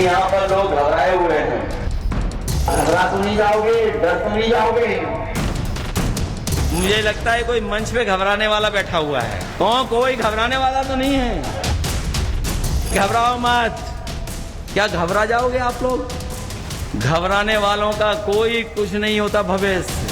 यहाँ पर लोग घबराए हुए हैं। घबरा तो नहीं जाओगे, डर तो नहीं जाओगे? मुझे लगता है कोई मंच पे घबराने वाला बैठा हुआ है। कोई घबराने वाला तो नहीं है। घबराओ मत। क्या घबरा जाओगे आप लोग? घबराने वालों का कोई कुछ नहीं होता भविष्य।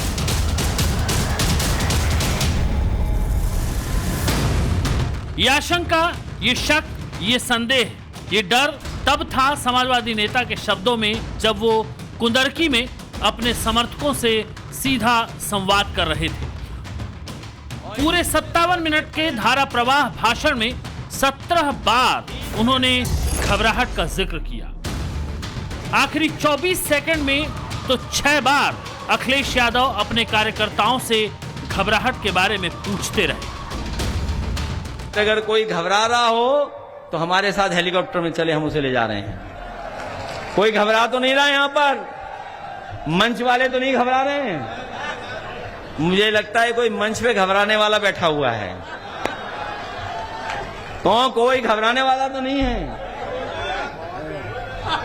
ये आशंका, ये शक, ये संदेह, ये डर तब था समाजवादी नेता के शब्दों में जब वो कुंदरकी में अपने समर्थकों से सीधा संवाद कर रहे थे। पूरे 57 मिनट के धारा प्रवाह भाषण में 17 बार उन्होंने घबराहट का जिक्र किया। आखिरी 24 सेकंड में तो 6 बार अखिलेश यादव अपने कार्यकर्ताओं से घबराहट के बारे में पूछते रहे। अगर कोई घबरा रहा हो तो हमारे साथ हेलीकॉप्टर में चले, हम उसे ले जा रहे हैं। कोई घबरा तो नहीं रहा यहाँ पर, मंच वाले तो नहीं घबरा रहे हैं। मुझे लगता है कोई मंच पे घबराने वाला बैठा हुआ है। कोई घबराने वाला तो नहीं है।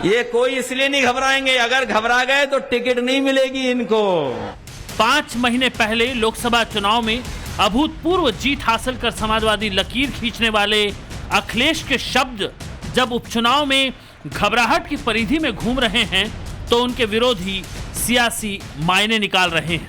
ये कोई इसलिए नहीं घबराएंगे, अगर घबरा गए तो टिकट नहीं मिलेगी इनको। 5 महीने पहले लोकसभा चुनाव में अभूतपूर्व जीत हासिल कर समाजवादी लकीर खींचने वाले अखिलेश के शब्द जब उपचुनाव में घबराहट की परिधि में घूम रहे हैं तो उनके विरोधी सियासी मायने निकाल रहे हैं।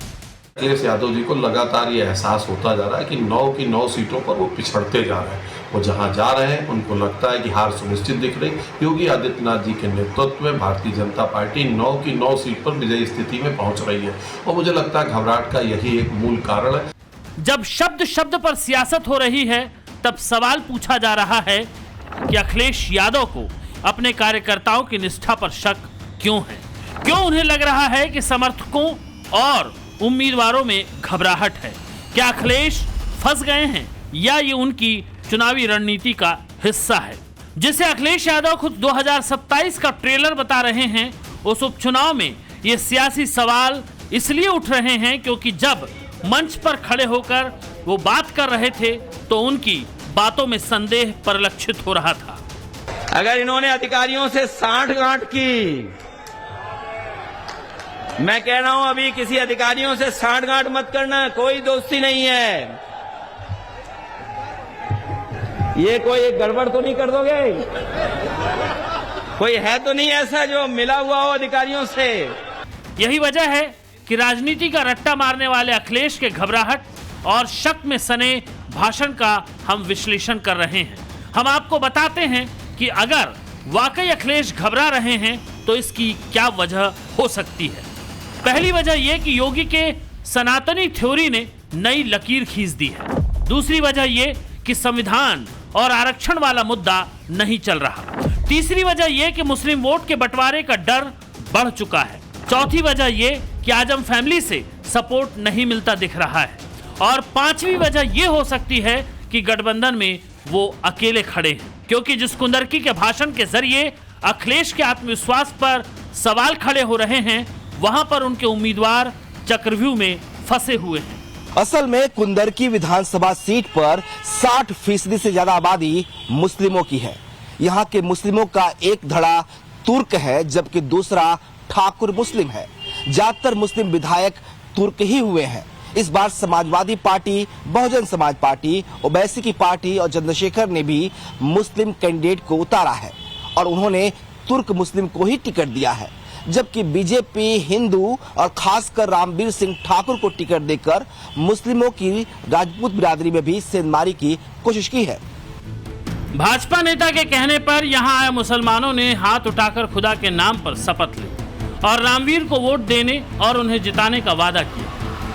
अखिलेश यादव जी को लगातार ये एहसास होता जा रहा है कि 9 की 9 सीटों पर वो पिछड़ते जा रहे हैं। वो जहां जा रहे हैं उनको लगता है कि हार सुनिश्चित दिख रही। योगी आदित्यनाथ जी के नेतृत्व में भारतीय जनता पार्टी 9 की 9 सीट पर विजयी स्थिति में पहुंच रही है और मुझे लगता है घबराहट का यही एक मूल कारण है। जब शब्द शब्द पर सियासत हो रही है तब सवाल पूछा जा रहा है कि अखिलेश यादव को अपने कार्यकर्ताओं की निष्ठा पर शक क्यों है? क्यों उन्हें लग रहा है कि समर्थकों और उम्मीदवारों में घबराहट है? क्या अखिलेश फंस गए हैं या ये उनकी चुनावी रणनीति का हिस्सा है? जिसे अखिलेश यादव खुद 2027 का ट्रेलर बता रहे हैं, उस उपचुनाव में ये सियासी सवाल इसलिए उठ रहे हैं क्योंकि जब मंच पर खड़े होकर वो बात कर रहे थे तो उनकी बातों में संदेह परिलक्षित हो रहा था। अगर इन्होंने अधिकारियों से सांठगांठ की, मैं कह रहा हूं अभी किसी अधिकारियों से सांठगांठ मत करना, कोई दोस्ती नहीं है। ये कोई एक गड़बड़ तो नहीं कर दोगे? कोई है तो नहीं ऐसा जो मिला हुआ हो अधिकारियों से? यही वजह है कि राजनीति का रट्टा मारने वाले अखिलेश के घबराहट और शक में सने भाषण का हम विश्लेषण कर रहे हैं। हम आपको बताते हैं कि अगर वाकई अखिलेश घबरा रहे हैं तो इसकी क्या वजह हो सकती है। पहली वजह यह कि योगी के सनातनी थ्योरी ने नई लकीर खींच दी है। दूसरी वजह यह कि संविधान और आरक्षण वाला मुद्दा नहीं चल रहा। तीसरी वजह यह कि मुस्लिम वोट के बंटवारे का डर बढ़ चुका है। चौथी वजह यह कि आजम फैमिली से सपोर्ट नहीं मिलता दिख रहा है। और पांचवी वजह यह हो सकती है कि गठबंधन में वो अकेले खड़े हैं, क्योंकि जिस कुंदरकी के भाषण के जरिए अखिलेश के आत्मविश्वास पर सवाल खड़े हो रहे हैं, वहां पर उनके उम्मीदवार चक्रव्यूह में फंसे हुए हैं। असल में कुंदरकी विधानसभा सीट पर 60% से ज्यादा आबादी मुस्लिमों की है। यहाँ के मुस्लिमों का एक धड़ा तुर्क है जबकि दूसरा ठाकुर मुस्लिम है। ज्यादातर मुस्लिम विधायक तुर्क ही हुए हैं। इस बार समाजवादी पार्टी, बहुजन समाज पार्टी, ओवैसी की पार्टी और चंद्रशेखर ने भी मुस्लिम कैंडिडेट को उतारा है और उन्होंने तुर्क मुस्लिम को ही टिकट दिया है, जबकि बीजेपी हिंदू और खासकर रामवीर सिंह ठाकुर को टिकट देकर मुस्लिमों की राजपूत बिरादरी में भी सेंधमारी की कोशिश की है। भाजपा नेता के कहने पर यहां आए मुसलमानों ने हाथ उठाकर खुदा के नाम पर शपथ ली और रामवीर को वोट देने और उन्हें जिताने का वादा किया।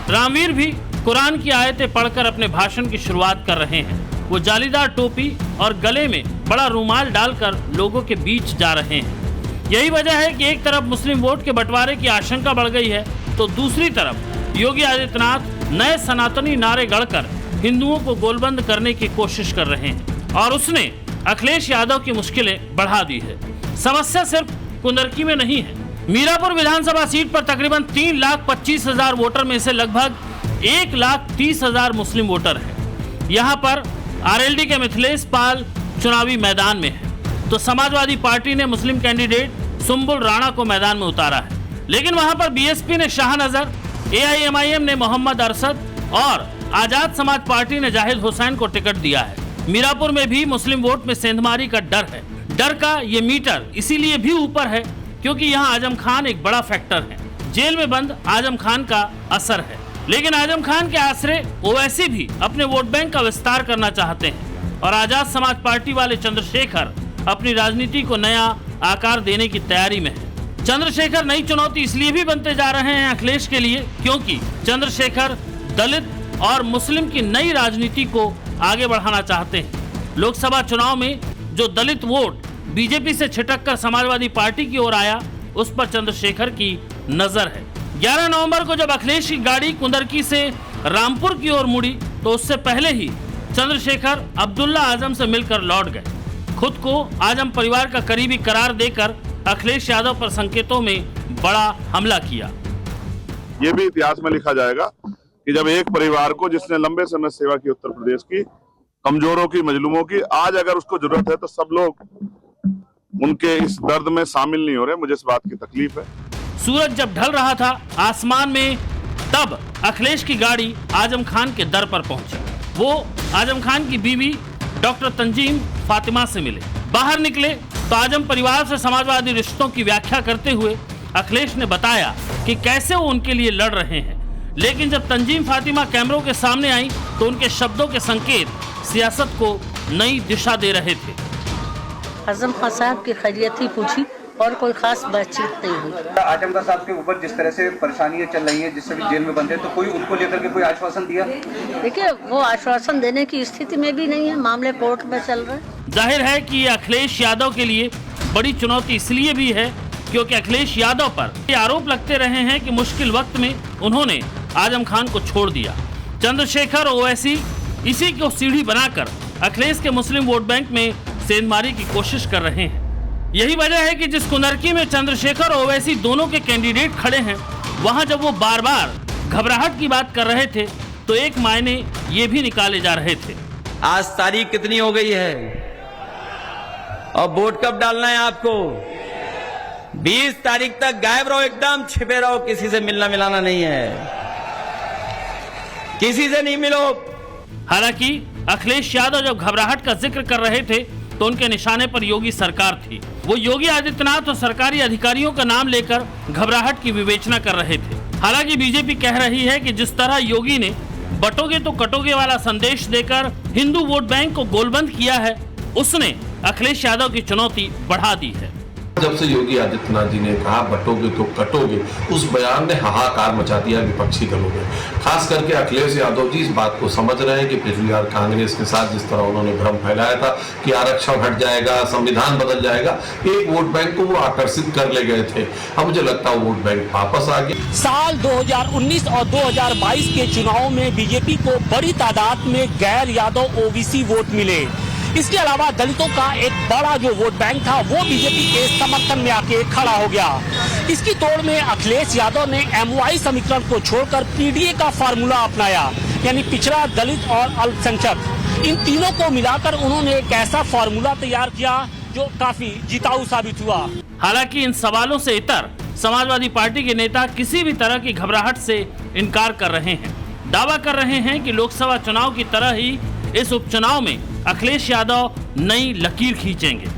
रामवीर भी कुरान की आयतें पढ़कर अपने भाषण की शुरुआत कर रहे हैं। वो जालीदार टोपी और गले में बड़ा रुमाल डालकर लोगों के बीच जा रहे हैं। यही वजह है कि एक तरफ मुस्लिम वोट के बंटवारे की आशंका बढ़ गई है तो दूसरी तरफ योगी आदित्यनाथ नए सनातनी नारे गढ़कर हिंदुओं को गोलबंद करने की कोशिश कर रहे हैं और उसने अखिलेश यादव की मुश्किलें बढ़ा दी है। समस्या सिर्फ कुंदरकी में नहीं है। मीरापुर विधानसभा सीट पर तकरीबन 3,25,000 वोटर में से लगभग 1,30,000 मुस्लिम वोटर हैं। यहाँ पर आरएलडी के मिथिलेश पाल चुनावी मैदान में है। तो समाजवादी पार्टी ने मुस्लिम कैंडिडेट सुम्बुल राणा को मैदान में उतारा है। लेकिन वहां पर बीएसपी ने शाहनजर, एआईएमआईएम ने मोहम्मद अरशद और आजाद समाज पार्टी ने जाहिद हुसैन को टिकट दिया है। मीरापुर में भी मुस्लिम वोट में सेंधमारी का डर है। डर का ये मीटर इसीलिए भी ऊपर है क्योंकि यहाँ आजम खान एक बड़ा फैक्टर है। जेल में बंद आजम खान का असर है, लेकिन आजम खान के आसरे ओवैसी भी अपने वोट बैंक का विस्तार करना चाहते हैं और आजाद समाज पार्टी वाले चंद्रशेखर अपनी राजनीति को नया आकार देने की तैयारी में है। चंद्रशेखर नई चुनौती इसलिए भी बनते जा रहे हैं अखिलेश के लिए क्योंकि चंद्रशेखर दलित और मुस्लिम की नई राजनीति को आगे बढ़ाना चाहते हैं। लोकसभा चुनाव में जो दलित वोट बीजेपी से छिटक कर समाजवादी पार्टी की ओर आया, उस पर चंद्रशेखर की नजर है। 11 नवंबर को जब अखिलेश की गाड़ी कुंदरकी से रामपुर की ओर मुड़ी तो उससे पहले ही चंद्रशेखर अब्दुल्ला आजम से मिलकर लौट गए। खुद को आजम परिवार का करीबी करार देकर अखिलेश यादव पर संकेतों में बड़ा हमला किया। ये भी इतिहास में लिखा जाएगा कि जब एक परिवार को जिसने लंबे समय सेवा की उत्तर प्रदेश की, कमजोरों की, मजलूमों की, आज अगर उसको जरूरत है तो सब लोग उनके इस दर्द में शामिल नहीं हो रहे। मुझे इस बात की तकलीफ है। सूरज जब ढल रहा था आसमान में, तब अखिलेश की गाड़ी आजम खान के दर पर पहुंची। वो आजम खान की बीवी डॉक्टर तंजीम फातिमा से मिले। बाहर निकले तो आजम परिवार से समाजवादी रिश्तों की व्याख्या करते हुए अखिलेश ने बताया कि कैसे वो उनके लिए लड़ रहे हैं। लेकिन जब तंजीम फातिमा कैमरों के सामने आई तो उनके शब्दों के संकेत सियासत को नई दिशा दे रहे थे। आजम खान साहब की खैरियत ही पूछी और कोई खास बातचीत नहीं हुई। आजम खान साहब के ऊपर जिस तरह से परेशानियां चल रही हैं, जिससे भी जेल में बंद है, तो कोई उनको लेकर के कोई आश्वासन दिया? देखिए, वो आश्वासन देने की स्थिति में भी नहीं है। मामले कोर्ट में चल रहे हैं। जाहिर है कि अखिलेश यादव के लिए बड़ी चुनौती इसलिए भी है क्योंकि अखिलेश यादव पर ये आरोप लगते रहे हैं कि मुश्किल वक्त में उन्होंने आजम खान को छोड़ दिया। चंद्रशेखर ओवैसी इसी को सीढ़ी बनाकर अखिलेश के मुस्लिम वोट बैंक में सेंधमारी की कोशिश कर रहे हैं। यही वजह है कि जिस कुंदरकी में चंद्रशेखर और ओवैसी दोनों के कैंडिडेट खड़े हैं, वहां जब वो बार बार घबराहट की बात कर रहे थे तो एक मायने ये भी निकाले जा रहे थे। आज तारीख कितनी हो गई है और वोट कब डालना है आपको? 20 तारीख तक गायब रहो, एकदम छिपे रहो, किसी से मिलना मिलाना नहीं है, किसी से नहीं मिलो। हालांकि अखिलेश यादव जब घबराहट का जिक्र कर रहे थे तो उनके निशाने पर योगी सरकार थी। वो योगी आदित्यनाथ और सरकारी अधिकारियों का नाम लेकर घबराहट की विवेचना कर रहे थे। हालांकि बीजेपी कह रही है कि जिस तरह योगी ने बटोगे तो कटोगे वाला संदेश देकर हिंदू वोट बैंक को गोलबंद किया है, उसने अखिलेश यादव की चुनौती बढ़ा दी है। जब से योगी आदित्यनाथ जी ने कहा बटोगे तो कटोगे, उस बयान ने हाहाकार मचा दिया विपक्षी दलों में। खास करके अखिलेश यादव जी इस बात को समझ रहे हैं कि पिछली बार कांग्रेस के साथ जिस तरह उन्होंने भ्रम फैलाया था कि आरक्षण हट जाएगा, संविधान बदल जाएगा, एक वोट बैंक को वो आकर्षित कर ले गए थे। अब मुझे लगता है वोट बैंक वापस आ गया। साल 2019 और 2022 के चुनाव में बीजेपी को बड़ी तादाद में गैर यादव ओबीसी वोट मिले। इसके अलावा दलितों का एक बड़ा जो वोट बैंक था वो बीजेपी के समर्थन में आके खड़ा हो गया। इसकी तोड़ में अखिलेश यादव ने MY समीकरण को छोड़कर PDA का फार्मूला अपनाया, यानी पिछड़ा, दलित और अल्पसंख्यक, इन तीनों को मिलाकर उन्होंने एक ऐसा फार्मूला तैयार किया जो काफी जिताऊ साबित हुआ। हालांकि इन सवालों से इतर समाजवादी पार्टी के नेता किसी भी तरह की घबराहट से इनकार कर रहे हैं। दावा कर रहे हैं कि लोकसभा चुनाव की तरह ही इस उपचुनाव में अखिलेश यादव नई लकीर खींचेंगे।